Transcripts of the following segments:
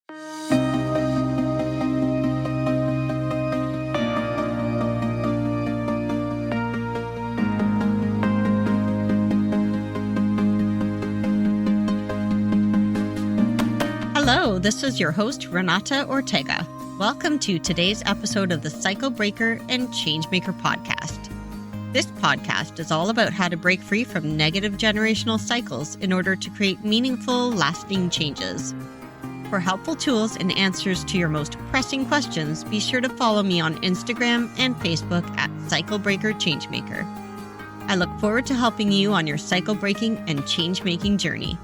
Hello, this is your host, Renata Ortega. Welcome to today's episode of the Cycle Breaker and Changemaker podcast. This podcast is all about how to break free from negative generational cycles in order to create meaningful, lasting changes. For helpful tools and answers to your most pressing questions, be sure to follow me on Instagram and Facebook at Cycle Breaker Changemaker. I look forward to helping you on your cycle breaking and change-making journey.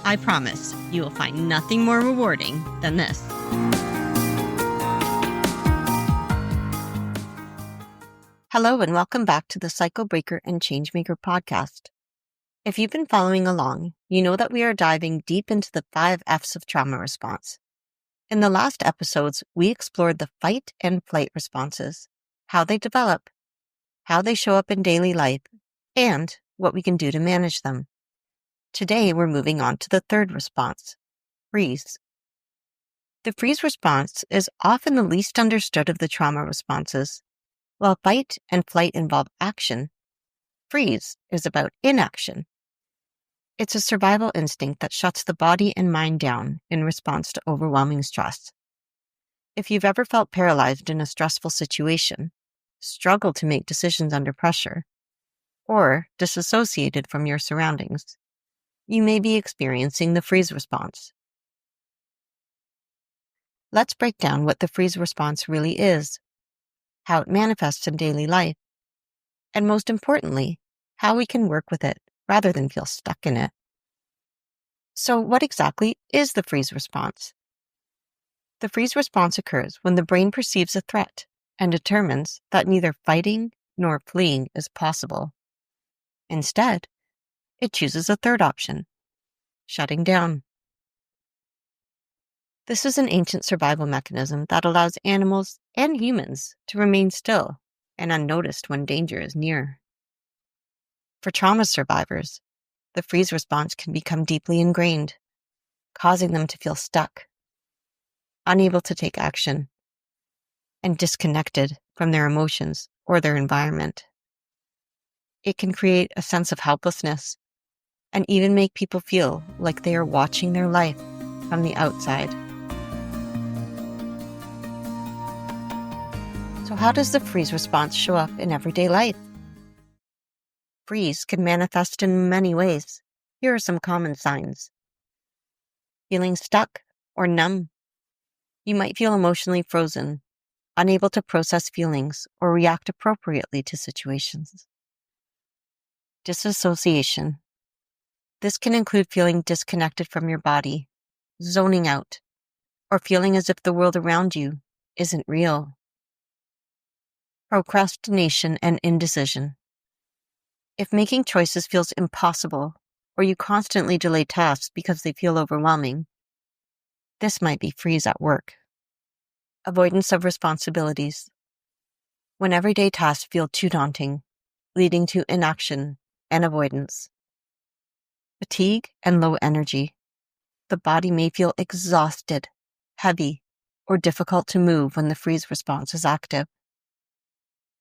I promise you will find nothing more rewarding than this. Hello and welcome back to the Cycle Breaker and Changemaker podcast. If you've been following along, you know that we are diving deep into the 5 F's of trauma response. In the last episodes, we explored the fight and flight responses, how they develop, how they show up in daily life, and what we can do to manage them. Today, we're moving on to the third response, freeze. The freeze response is often the least understood of the trauma responses. While fight and flight involve action, freeze is about inaction. It's a survival instinct that shuts the body and mind down in response to overwhelming stress. If you've ever felt paralyzed in a stressful situation, struggled to make decisions under pressure, or dissociated from your surroundings, you may be experiencing the freeze response. Let's break down what the freeze response really is, how it manifests in daily life, and most importantly, how we can work with it rather than feel stuck in it. So what exactly is the freeze response? The freeze response occurs when the brain perceives a threat and determines that neither fighting nor fleeing is possible. Instead, it chooses a third option, shutting down. This is an ancient survival mechanism that allows animals and humans to remain still and unnoticed when danger is near. For trauma survivors, the freeze response can become deeply ingrained, causing them to feel stuck, unable to take action, and disconnected from their emotions or their environment. It can create a sense of helplessness and even make people feel like they are watching their life from the outside. So how does the freeze response show up in everyday life? Freeze can manifest in many ways. Here are some common signs. Feeling stuck or numb. You might feel emotionally frozen, unable to process feelings or react appropriately to situations. Dissociation. This can include feeling disconnected from your body, zoning out, or feeling as if the world around you isn't real. Procrastination and indecision. If making choices feels impossible, or you constantly delay tasks because they feel overwhelming, this might be freeze at work. Avoidance of responsibilities. When everyday tasks feel too daunting, leading to inaction and avoidance. Fatigue and low energy. The body may feel exhausted, heavy, or difficult to move when the freeze response is active.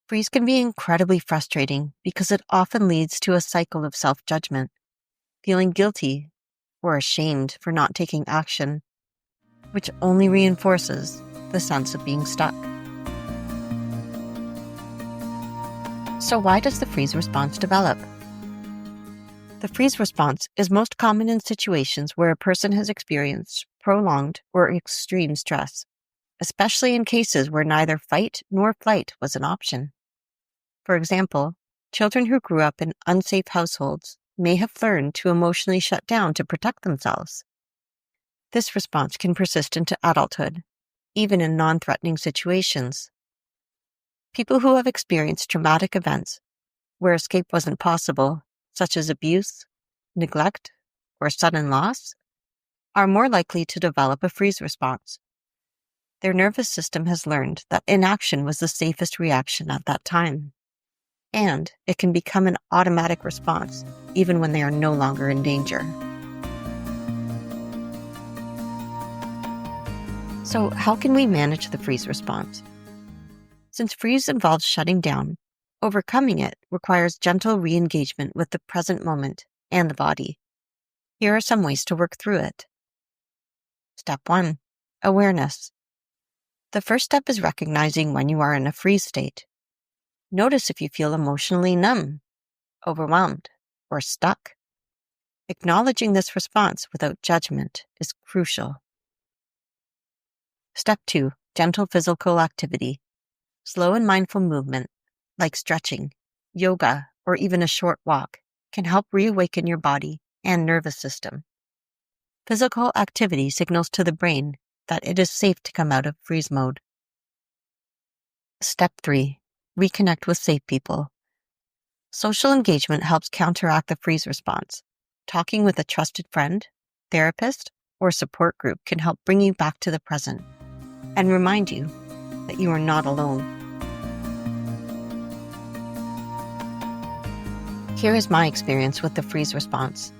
Freeze can be incredibly frustrating because it often leads to a cycle of self-judgment, feeling guilty or ashamed for not taking action, which only reinforces the sense of being stuck. So why does the freeze response develop? The freeze response is most common in situations where a person has experienced prolonged or extreme stress, especially in cases where neither fight nor flight was an option. For example, children who grew up in unsafe households may have learned to emotionally shut down to protect themselves. This response can persist into adulthood, even in non-threatening situations. People who have experienced traumatic events where escape wasn't possible, such as abuse, neglect, or sudden loss, are more likely to develop a freeze response. Their nervous system has learned that inaction was the safest reaction at that time, and it can become an automatic response even when they are no longer in danger. So, how can we manage the freeze response? Since freeze involves shutting down, overcoming it requires gentle re-engagement with the present moment and the body. Here are some ways to work through it. Step 1. Awareness. The first step is recognizing when you are in a freeze state. Notice if you feel emotionally numb, overwhelmed, or stuck. Acknowledging this response without judgment is crucial. Step 2. Gentle physical activity. Slow and mindful movement, like stretching, yoga, or even a short walk, can help reawaken your body and nervous system. Physical activity signals to the brain that it is safe to come out of freeze mode. Step 3. Reconnect with safe people. Social engagement helps counteract the freeze response. Talking with a trusted friend, therapist, or support group can help bring you back to the present and remind you that you are not alone. Here is my experience with the freeze response.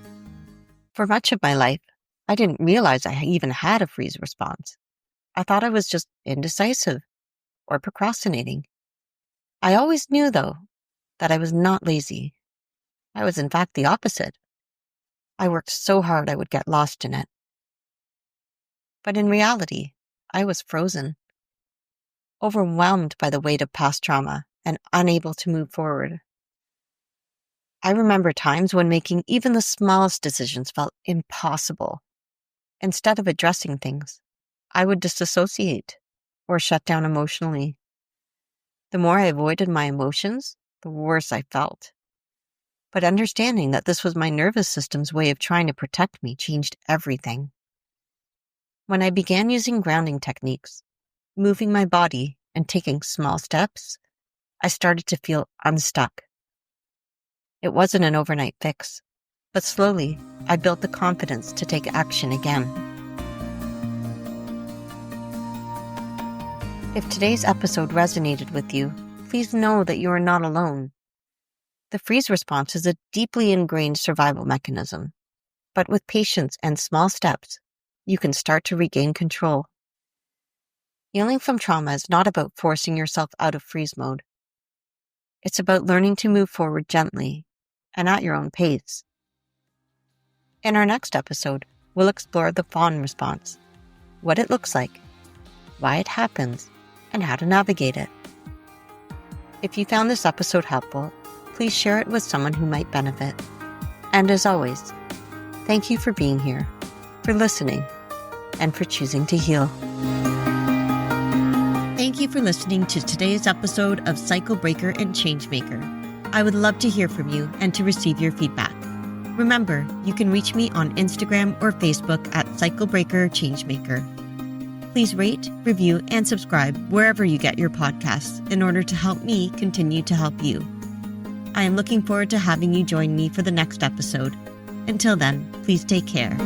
For much of my life, I didn't realize I even had a freeze response. I thought I was just indecisive or procrastinating. I always knew, though, that I was not lazy. I was, in fact, the opposite. I worked so hard I would get lost in it. But in reality, I was frozen, overwhelmed by the weight of past trauma and unable to move forward. I remember times when making even the smallest decisions felt impossible. Instead of addressing things, I would disassociate or shut down emotionally. The more I avoided my emotions, the worse I felt. But understanding that this was my nervous system's way of trying to protect me changed everything. When I began using grounding techniques, moving my body, and taking small steps, I started to feel unstuck. It wasn't an overnight fix, but slowly I built the confidence to take action again. If today's episode resonated with you, please know that you are not alone. The freeze response is a deeply ingrained survival mechanism, but with patience and small steps, you can start to regain control. Healing from trauma is not about forcing yourself out of freeze mode. It's about learning to move forward gently and at your own pace. In our next episode, we'll explore the fawn response, what it looks like, why it happens, and how to navigate it. If you found this episode helpful, please share it with someone who might benefit. And as always, thank you for being here, for listening, and for choosing to heal. Thank you for listening to today's episode of Cycle Breaker and Changemaker. I would love to hear from you and to receive your feedback. Remember, you can reach me on Instagram or Facebook at Cycle Breaker Changemaker. Please rate, review, and subscribe wherever you get your podcasts in order to help me continue to help you. I am looking forward to having you join me for the next episode. Until then, please take care.